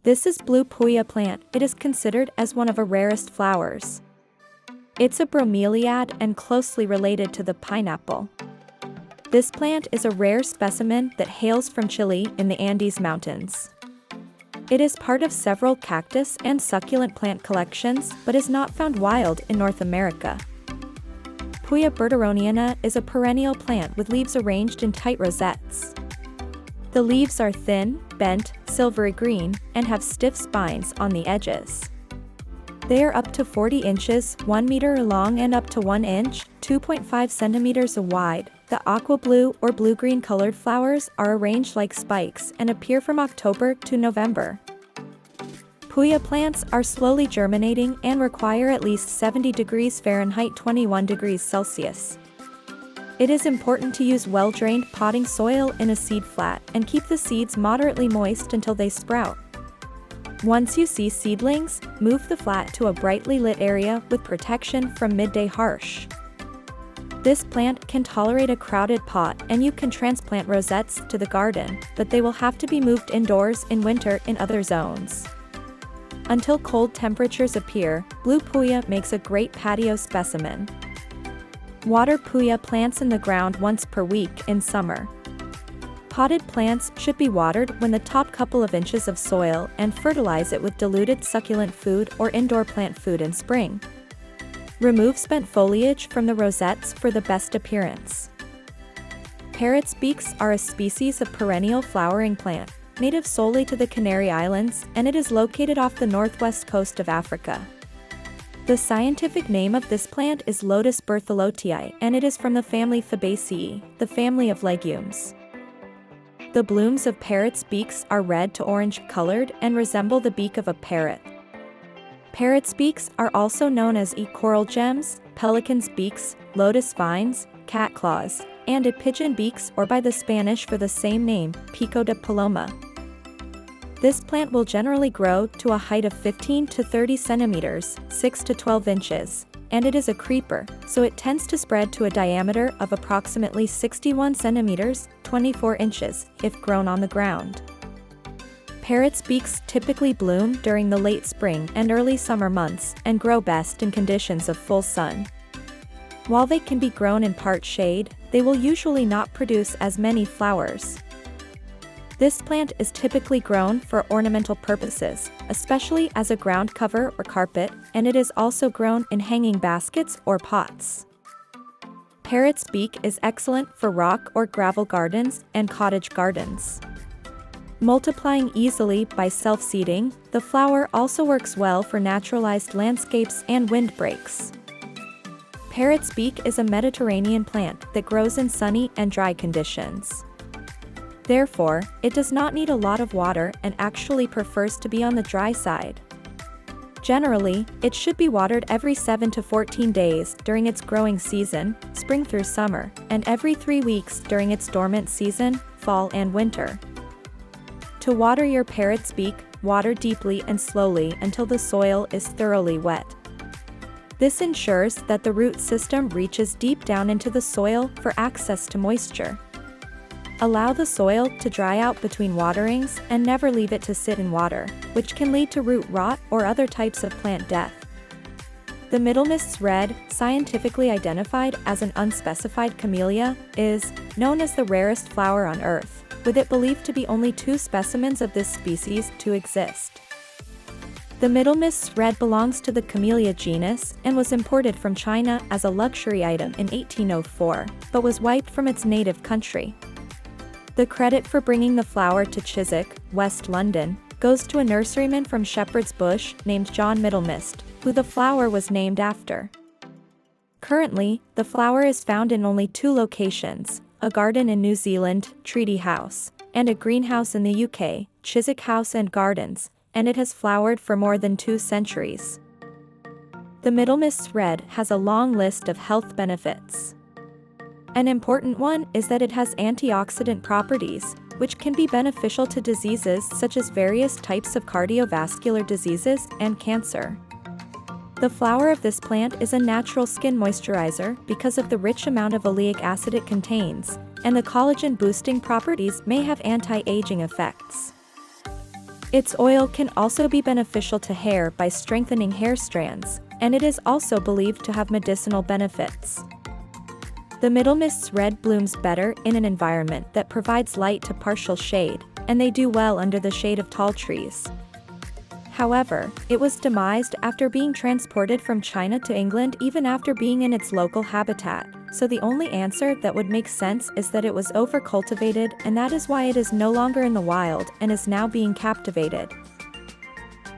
This is blue puya plant. It is considered as one of the rarest flowers. It's a bromeliad and closely related to the pineapple. This plant is a rare specimen that hails from Chile in the Andes Mountains. It is part of several cactus and succulent plant collections but is not found wild in North America. Puya berteroniana is a perennial plant with leaves arranged in tight rosettes. The leaves are thin, bent, silvery green, and have stiff spines on the edges. They are up to 40 inches, 1 meter long and up to 1 inch, 2.5 centimeters wide. The aqua blue or blue-green colored flowers are arranged like spikes and appear from October to November. Puya plants are slowly germinating and require at least 70 degrees Fahrenheit 21 degrees Celsius. It is important to use well-drained potting soil in a seed flat and keep the seeds moderately moist until they sprout. Once you see seedlings, move the flat to a brightly lit area with protection from midday harsh. This plant can tolerate a crowded pot and you can transplant rosettes to the garden, but they will have to be moved indoors in winter in other zones. Until cold temperatures appear, blue puya makes a great patio specimen. Water puya plants in the ground once per week in summer. Potted plants should be watered when the top couple of inches of soil and fertilize it with diluted succulent food or indoor plant food in spring. Remove spent foliage from the rosettes for the best appearance. Parrot's beaks are a species of perennial flowering plant, native solely to the Canary Islands, and it is located off the northwest coast of Africa. The scientific name of this plant is Lotus bertholletii, and it is from the family Fabaceae, the family of legumes. The blooms of parrot's beaks are red to orange colored and resemble the beak of a parrot. Parrot's beaks are also known as coral gems, pelican's beaks, lotus vines, cat claws, and pigeon beaks, or by the Spanish for the same name, pico de paloma. This plant will generally grow to a height of 15 to 30 centimeters, 6 to 12 inches, and it is a creeper, so it tends to spread to a diameter of approximately 61 centimeters, 24 inches, if grown on the ground. Parrot's beaks typically bloom during the late spring and early summer months and grow best in conditions of full sun. While they can be grown in part shade, they will usually not produce as many flowers. This plant is typically grown for ornamental purposes, especially as a ground cover or carpet, and it is also grown in hanging baskets or pots. Parrot's beak is excellent for rock or gravel gardens and cottage gardens. Multiplying easily by self-seeding, the flower also works well for naturalized landscapes and windbreaks. Parrot's beak is a Mediterranean plant that grows in sunny and dry conditions. Therefore, it does not need a lot of water and actually prefers to be on the dry side. Generally, it should be watered every 7 to 14 days during its growing season, spring through summer, and every 3 weeks during its dormant season, fall and winter. To water your parrot's beak, water deeply and slowly until the soil is thoroughly wet. This ensures that the root system reaches deep down into the soil for access to moisture. Allow the soil to dry out between waterings and never leave it to sit in water, which can lead to root rot or other types of plant death. The Middlemist's red, scientifically identified as an unspecified camellia, is known as the rarest flower on Earth, with it believed to be only 2 specimens of this species to exist. The Middlemist's red belongs to the Camellia genus and was imported from China as a luxury item in 1804, but was wiped from its native country. The credit for bringing the flower to Chiswick, West London, goes to a nurseryman from Shepherd's Bush named John Middlemist, who the flower was named after. Currently, the flower is found in only 2 locations, a garden in New Zealand, Treaty House, and a greenhouse in the UK, Chiswick House and Gardens, and it has flowered for more than 2 centuries. The Middlemist's red has a long list of health benefits. An important one is that it has antioxidant properties, which can be beneficial to diseases such as various types of cardiovascular diseases and cancer. The flower of this plant is a natural skin moisturizer because of the rich amount of oleic acid it contains, and the collagen-boosting properties may have anti-aging effects. Its oil can also be beneficial to hair by strengthening hair strands, and it is also believed to have medicinal benefits. The middlemist's red blooms better in an environment that provides light to partial shade, and they do well under the shade of tall trees. However, it was demised after being transported from China to England even after being in its local habitat, so the only answer that would make sense is that it was over-cultivated, and that is why it is no longer in the wild and is now being captivated.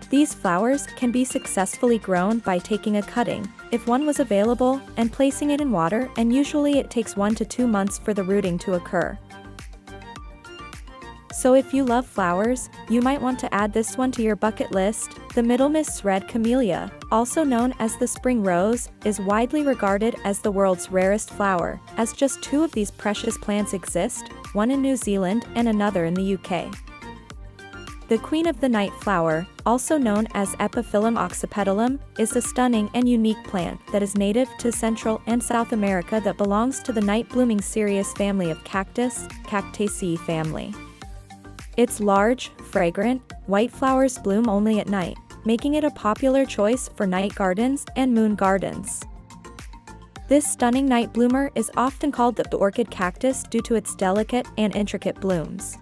These flowers can be successfully grown by taking a cutting, if one was available, and placing it in water, and usually it takes 1 to 2 months for the rooting to occur. So if you love flowers, you might want to add this one to your bucket list. The Middlemist's red camellia, also known as the spring rose, is widely regarded as the world's rarest flower, as just 2 of these precious plants exist, one in New Zealand and another in the UK. The queen of the night flower, also known as Epiphyllum oxypetalum, is a stunning and unique plant that is native to Central and South America that belongs to the night-blooming Cereus family of cactus, Cactaceae family. Its large, fragrant, white flowers bloom only at night, making it a popular choice for night gardens and moon gardens. This stunning night bloomer is often called the orchid cactus due to its delicate and intricate blooms.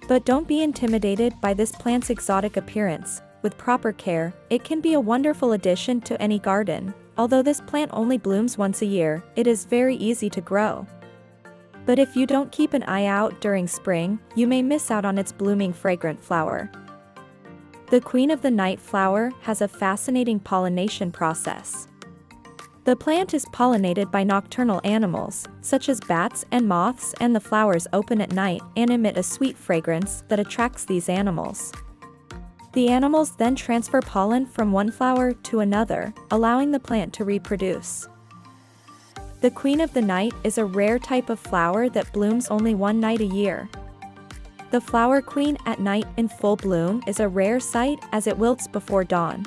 But don't be intimidated by this plant's exotic appearance. With proper care, it can be a wonderful addition to any garden. Although this plant only blooms once a year, it is very easy to grow. But if you don't keep an eye out during spring, you may miss out on its blooming fragrant flower. The queen of the night flower has a fascinating pollination process. The plant is pollinated by nocturnal animals, such as bats and moths, and the flowers open at night and emit a sweet fragrance that attracts these animals. The animals then transfer pollen from one flower to another, allowing the plant to reproduce. The queen of the night is a rare type of flower that blooms only one night a year. The flower queen at night in full bloom is a rare sight as it wilts before dawn.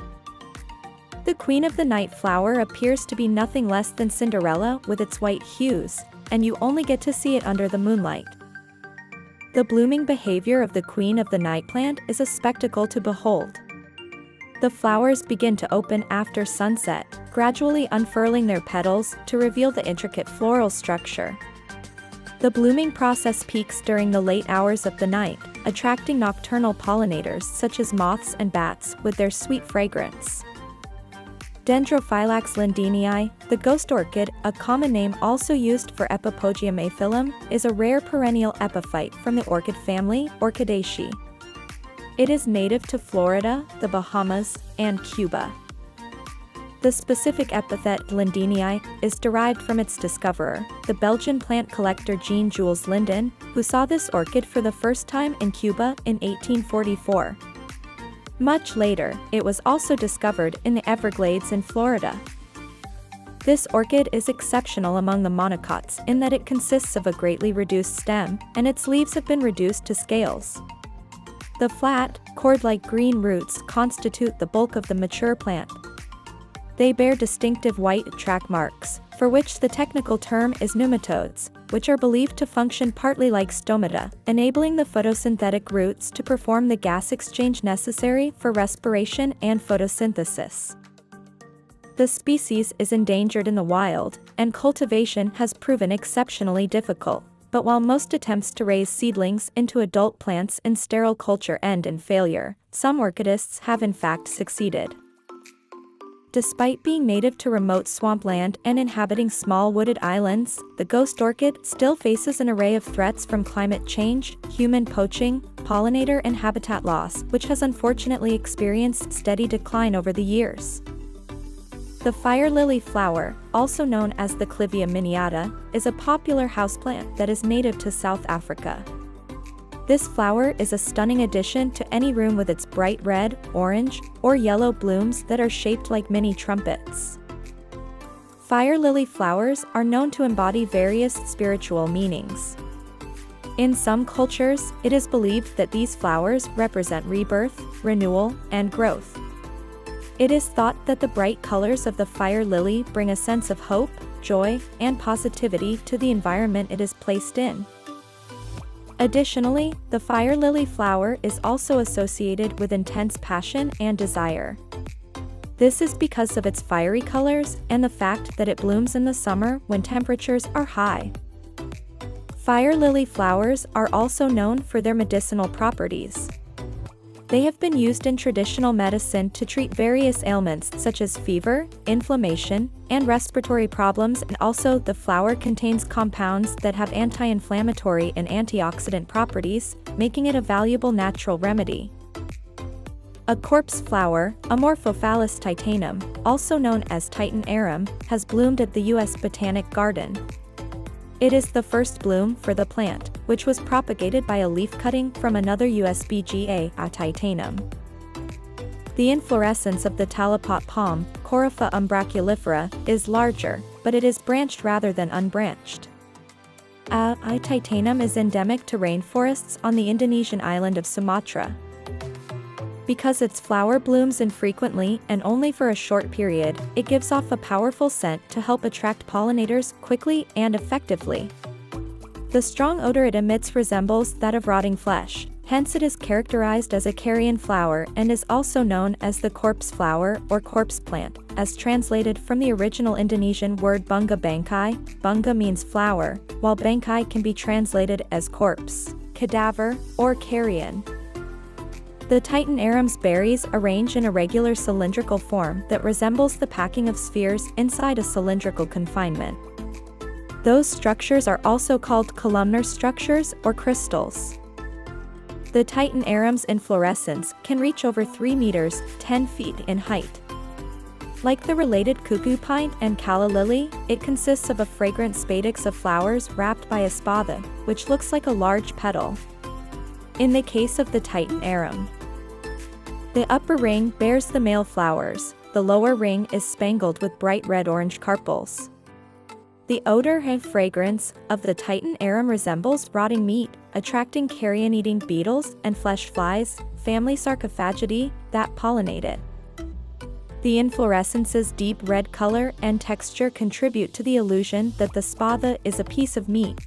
The queen of the night flower appears to be nothing less than Cinderella with its white hues, and you only get to see it under the moonlight. The blooming behavior of the queen of the night plant is a spectacle to behold. The flowers begin to open after sunset, gradually unfurling their petals to reveal the intricate floral structure. The blooming process peaks during the late hours of the night, attracting nocturnal pollinators such as moths and bats with their sweet fragrance. Dendrophylax lindinii, the ghost orchid, a common name also used for Epipogeum aphyllum, is a rare perennial epiphyte from the orchid family, Orchidaceae. It is native to Florida, the Bahamas, and Cuba. The specific epithet lindinii is derived from its discoverer, the Belgian plant collector Jean-Jules Linden, who saw this orchid for the first time in Cuba in 1844. Much later, it was also discovered in the Everglades in Florida. This orchid is exceptional among the monocots in that it consists of a greatly reduced stem, and its leaves have been reduced to scales. The flat, cord-like green roots constitute the bulk of the mature plant. They bear distinctive white track marks, for which the technical term is nematodes, which are believed to function partly like stomata, enabling the photosynthetic roots to perform the gas exchange necessary for respiration and photosynthesis. The species is endangered in the wild, and cultivation has proven exceptionally difficult, but while most attempts to raise seedlings into adult plants in sterile culture end in failure, some orchidists have in fact succeeded. Despite being native to remote swampland and inhabiting small wooded islands, the ghost orchid still faces an array of threats from climate change, human poaching, pollinator and habitat loss, which has unfortunately experienced steady decline over the years. The fire lily flower, also known as the Clivia miniata, is a popular houseplant that is native to South Africa. This flower is a stunning addition to any room with its bright red, orange, or yellow blooms that are shaped like mini trumpets. Fire lily flowers are known to embody various spiritual meanings. In some cultures, it is believed that these flowers represent rebirth, renewal, and growth. It is thought that the bright colors of the fire lily bring a sense of hope, joy, and positivity to the environment it is placed in. Additionally, the fire lily flower is also associated with intense passion and desire. This is because of its fiery colors and the fact that it blooms in the summer when temperatures are high. Fire lily flowers are also known for their medicinal properties. They have been used in traditional medicine to treat various ailments such as fever, inflammation, and respiratory problems, and also the flower contains compounds that have anti-inflammatory and antioxidant properties, making it a valuable natural remedy. A corpse flower, Amorphophallus titanum, also known as Titan arum, has bloomed at the U.S. Botanic Garden. It is the first bloom for the plant, which was propagated by a leaf cutting from another USBGA, a titanum. The inflorescence of the talipot palm, Corypha umbraculifera, is larger, but it is branched rather than unbranched. A titanum is endemic to rainforests on the Indonesian island of Sumatra. Because its flower blooms infrequently and only for a short period, it gives off a powerful scent to help attract pollinators quickly and effectively. The strong odor it emits resembles that of rotting flesh, hence it is characterized as a carrion flower and is also known as the corpse flower or corpse plant, as translated from the original Indonesian word bunga bangkai. Bunga means flower, while bangkai can be translated as corpse, cadaver, or carrion. The Titan arum's berries arrange in a regular cylindrical form that resembles the packing of spheres inside a cylindrical confinement. Those structures are also called columnar structures or crystals. The Titan arum's inflorescence can reach over 3 meters, 10 feet in height. Like the related cuckoo pine and calla lily, it consists of a fragrant spadix of flowers wrapped by a spathe, which looks like a large petal. In the case of the Titan arum, the upper ring bears the male flowers, the lower ring is spangled with bright red-orange carpels. The odor and fragrance of the Titan arum resembles rotting meat, attracting carrion-eating beetles and flesh flies, family Sarcophagidae, that pollinate it. The inflorescence's deep red color and texture contribute to the illusion that the spathe is a piece of meat.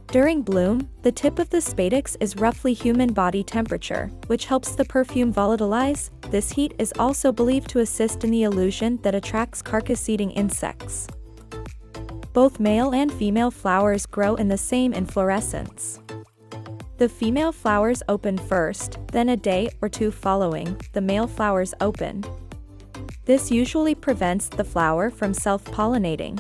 During bloom, the tip of the spadix is roughly human body temperature, which helps the perfume volatilize. This heat is also believed to assist in the illusion that attracts carcass-eating insects. Both male and female flowers grow in the same inflorescence. The female flowers open first, then a day or two following, the male flowers open. This usually prevents the flower from self-pollinating.